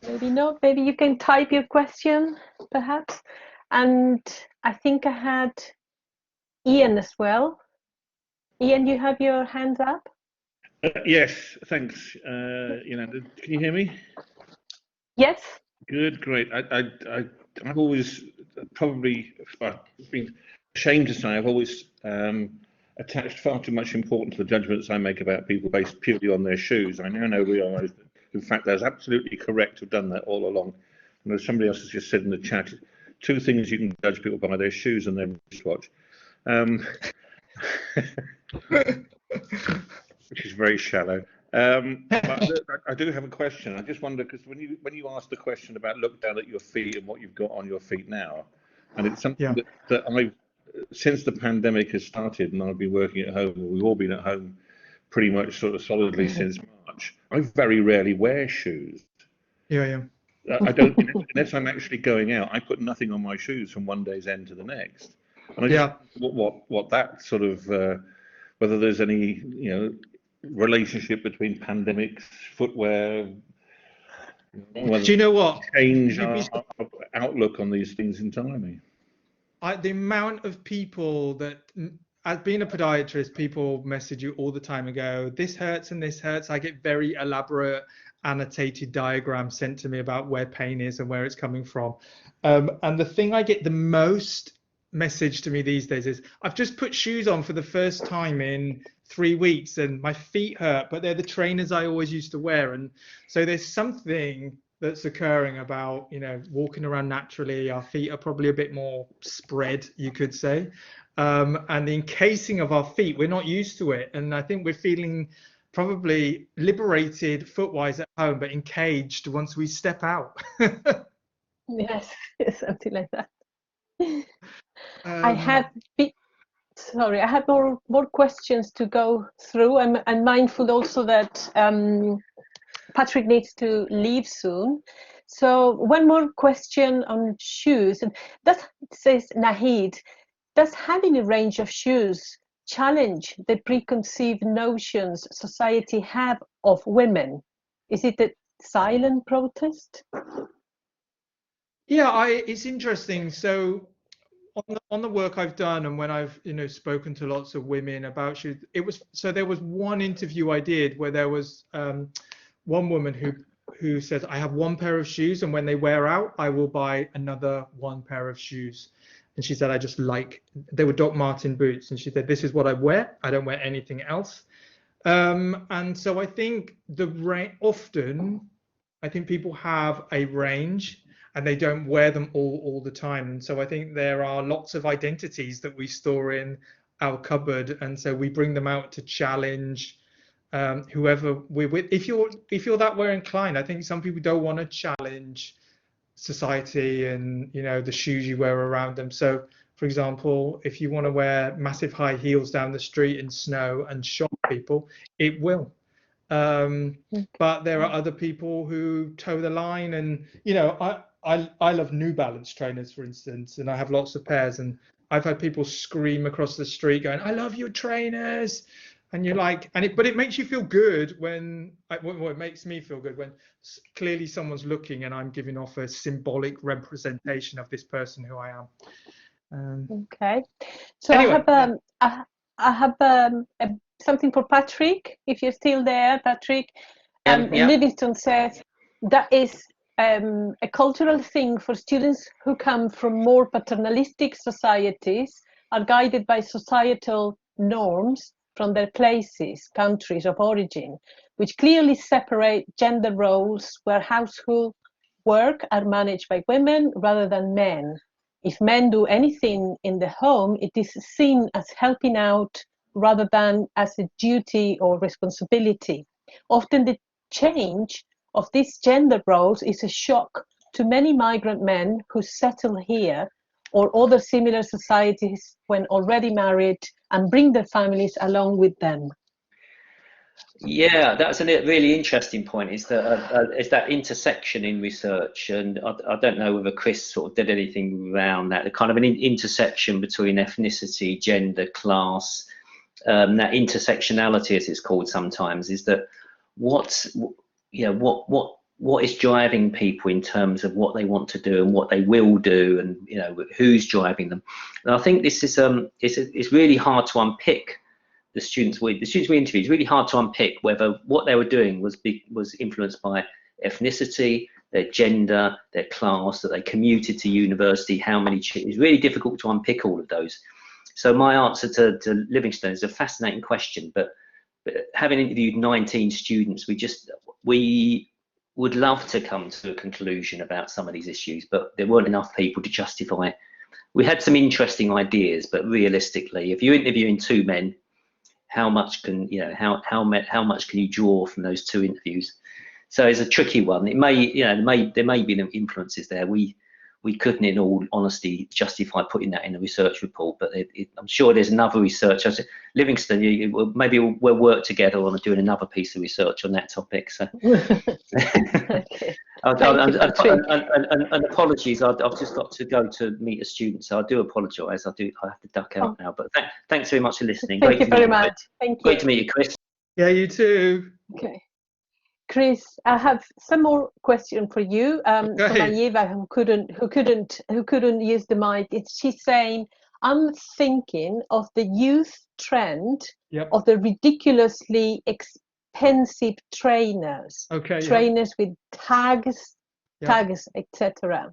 Speaker 1: Maybe not. Maybe you can type your question, perhaps. And I think I had Ian as well. Ian, you have your hands up?
Speaker 4: Yes, thanks. Can you hear me?
Speaker 1: Yes.
Speaker 4: Good, great. I've always probably been ashamed to say I've always attached far too much importance to the judgments I make about people based purely on their shoes. I now realise that, in fact, that's absolutely correct to have done that all along. And as somebody else has just said in the chat, 2 things you can judge people by: their shoes and their wristwatch. Which is very shallow. But I do have a question. I just wonder, because when you asked the question about look down at your feet and what you've got on your feet now, and it's something that I've, since the pandemic has started and I've been working at home, or we've all been at home pretty much sort of solidly since March, I very rarely wear shoes.
Speaker 3: Yeah.
Speaker 4: I don't, unless I'm actually going out, I put nothing on my shoes from one day's end to the next. And I just what that sort of, whether there's any, relationship between pandemics, footwear,
Speaker 3: do you know what?
Speaker 4: Change our outlook on these things entirely.
Speaker 3: The amount of people that, as being a podiatrist, people message you all the time and go, this hurts and this hurts. I get very elaborate annotated diagrams sent to me about where pain is and where it's coming from. And the thing I get the most message to me these days is, I've just put shoes on for the first time in 3 weeks and my feet hurt, but they're the trainers I always used to wear. And so there's something that's occurring about, walking around naturally. Our feet are probably a bit more spread, you could say. And the encasing of our feet, we're not used to it. And I think we're feeling probably liberated foot-wise at home, but encaged once we step out.
Speaker 1: Yes, something like that. I have more questions to go through. I'm mindful also that Patrick needs to leave soon. So one more question on shoes. And that says Nahid, does having a range of shoes challenge the preconceived notions society have of women? Is it a silent protest?
Speaker 3: Yeah, it's interesting. So on the work I've done, and when I've spoken to lots of women about shoes, there was one interview I did where there was one woman who says, I have one pair of shoes, and when they wear out, I will buy another one pair of shoes. And she said, they were Doc Marten boots, and she said, this is what I wear. I don't wear anything else. And so I think often people have a range and they don't wear them all the time. And so I think there are lots of identities that we store in our cupboard, and so we bring them out to challenge whoever we're with. If you're that way inclined, I think some people don't want to challenge society and the shoes you wear around them. So for example, if you want to wear massive high heels down the street in snow and shock people, it will. But there are other people who toe the line, and I love New Balance trainers, for instance, and I have lots of pairs, and I've had people scream across the street going, I love your trainers. And you're like, but it makes you feel good it makes me feel good when clearly someone's looking and I'm giving off a symbolic representation of this person who I am.
Speaker 1: Okay. So anyway, I have something for Patrick, if you're still there, Patrick. Livingston says that is a cultural thing for students who come from more paternalistic societies, are guided by societal norms from their countries of origin, which clearly separate gender roles, where household work are managed by women rather than men. If men do anything in the home, it is seen as helping out rather than as a duty or responsibility. Often the change of these gender roles is a shock to many migrant men who settle here or other similar societies when already married and bring their families along with them.
Speaker 2: Yeah, that's a really interesting point. Is that intersection in research, and I don't know whether Chris sort of did anything around that. The kind of an intersection between ethnicity, gender, class, that intersectionality, as it's called sometimes, is that what is driving people in terms of what they want to do and what they will do, and who's driving them. And I think this is it's really hard to unpick. The students we interviewed, it's really hard to unpick whether what they were doing was influenced by ethnicity, their gender, their class, that they commuted to university, how many. It's really difficult to unpick all of those. So my answer to Livingston is a fascinating question, but having interviewed 19 students, we would love to come to a conclusion about some of these issues, but there weren't enough people to justify. We had some interesting ideas, but realistically, if you're interviewing 2 men, how much can how much can you draw from those 2 interviews? So it's a tricky one. It may, there may be influences there. We couldn't, in all honesty, justify putting that in a research report, but I'm sure there's another research. Livingston, maybe we'll work together on doing another piece of research on that topic. So,
Speaker 1: Okay.
Speaker 2: and apologies, I've just got to go to meet a student, so I do apologise. I have to duck out now. But thanks very much for listening.
Speaker 1: Thank you very much. Thank you.
Speaker 2: Great to meet you, Chris.
Speaker 3: Yeah, you too.
Speaker 1: Okay. Chris, I have some more question for you. From Eva, who couldn't use the mic. She's saying, I'm thinking of the youth trend of the ridiculously expensive trainers. Trainers with tags, etc.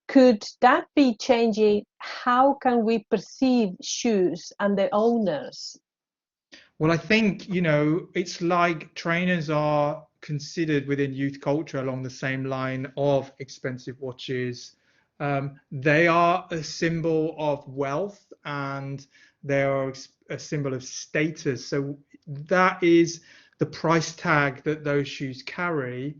Speaker 1: Could that be changing? How can we perceive shoes and their owners?
Speaker 3: Well, I think, it's like trainers are considered within youth culture along the same line of expensive watches. They are a symbol of wealth and they are a symbol of status. So that is the price tag that those shoes carry,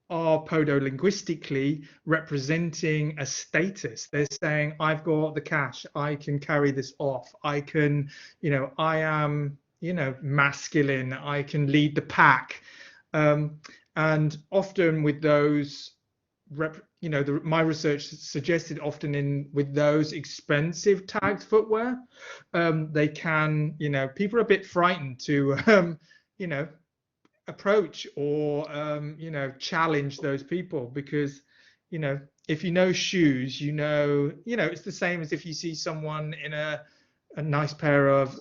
Speaker 3: are podolinguistically representing a status. They're saying, I've got the cash, I can carry this off, I can, I am, masculine, I can lead the pack. And often with those, my research suggested often with those expensive tagged footwear, they can, people are a bit frightened to, approach or, challenge those people because, if shoes, it's the same as if you see someone in a nice pair of,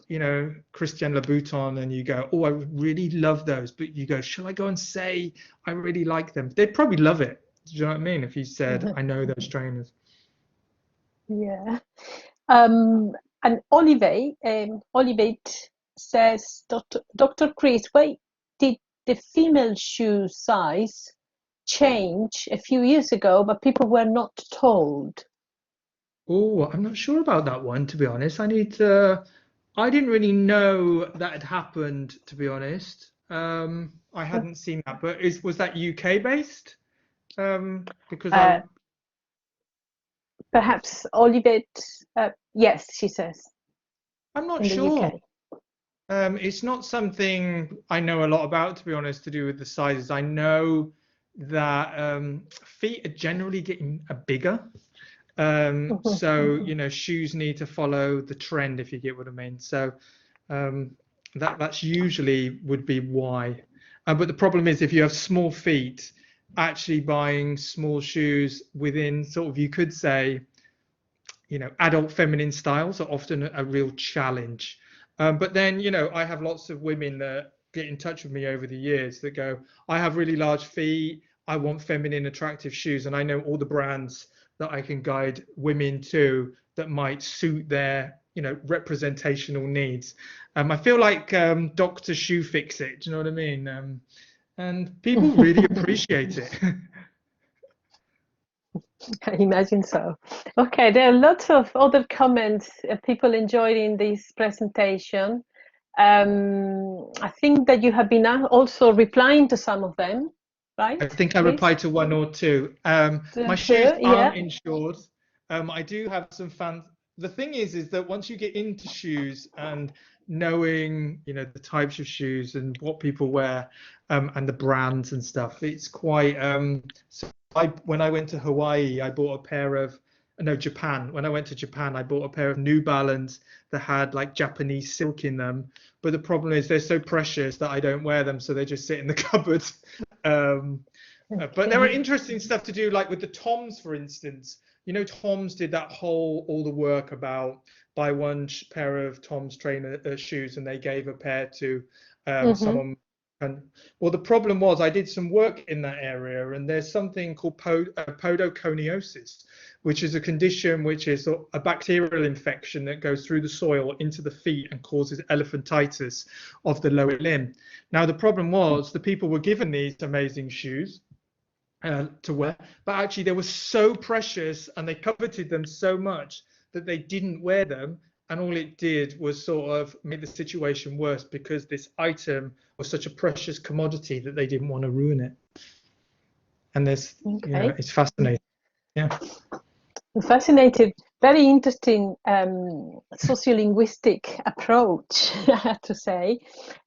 Speaker 3: Christian Louboutin and you go, oh, I really love those. But you go, shall I go and say I really like them? They'd probably love it. Do you know what I mean? If you said, I know those trainers.
Speaker 1: Yeah. And Olivate says, Dr. Chris, why did the female shoe size change a few years ago, but people were not told?
Speaker 3: Oh, I'm not sure about that one, to be honest. I didn't really know that had happened, to be honest. I hadn't seen that, but was that UK based? Because
Speaker 1: perhaps Olivate, yes, she says.
Speaker 3: I'm not sure. It's not something I know a lot about, to be honest, to do with the sizes. I know that feet are generally getting bigger. So shoes need to follow the trend, if you get what I mean. So that's usually would be why. But the problem is if you have small feet, actually buying small shoes within sort of, you could say, adult feminine styles are often a real challenge. But then I have lots of women that get in touch with me over the years that go, I have really large feet, I want feminine attractive shoes, and I know all the brands that I can guide women to that might suit their representational needs. I feel like Dr. Shoe Fix It, do you know what I mean? And people really appreciate it.
Speaker 1: I imagine so. Okay, there are lots of other comments, people enjoying this presentation. I think that you have been also replying to some of them, right?
Speaker 3: I think I replied to 1 or 2. My shoes aren't insured. I do have some fans. The thing is that once you get into shoes and knowing, the types of shoes and what people wear, and the brands and stuff, it's quite. So when I went to Hawaii, I bought a pair of. No, Japan. When I went to Japan, I bought a pair of New Balance that had like Japanese silk in them. But the problem is they're so precious that I don't wear them, so they just sit in the cupboard. But there are interesting stuff to do, like with the Toms, for instance. Toms did that all the work about buy one pair of Tom's trainer shoes, and they gave a pair to someone And well, the problem was I did some work in that area, and there's something called podoconiosis, which is a condition which is a bacterial infection that goes through the soil into the feet and causes elephantitis of the lower limb. Now, the problem was the people were given these amazing shoes to wear, but actually they were so precious and they coveted them so much that they didn't wear them. And all it did was sort of make the situation worse, because this item was such a precious commodity that they didn't want to ruin it. And there's,
Speaker 1: Okay.
Speaker 3: you know, it's fascinating. Yeah.
Speaker 1: Fascinating, very interesting sociolinguistic approach, I have to say,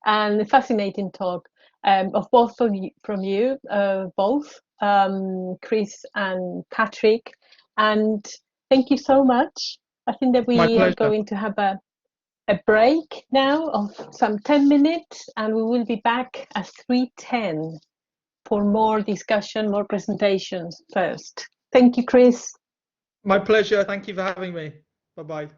Speaker 1: and fascinating talk of both of you, from you, both Chris and Patrick. And thank you so much. I think that we are going to have a break now of some 10 minutes, and we will be back at 3:10 for more discussion, more presentations first. Thank you, Chris.
Speaker 3: My pleasure. Thank you for having me. Bye-bye.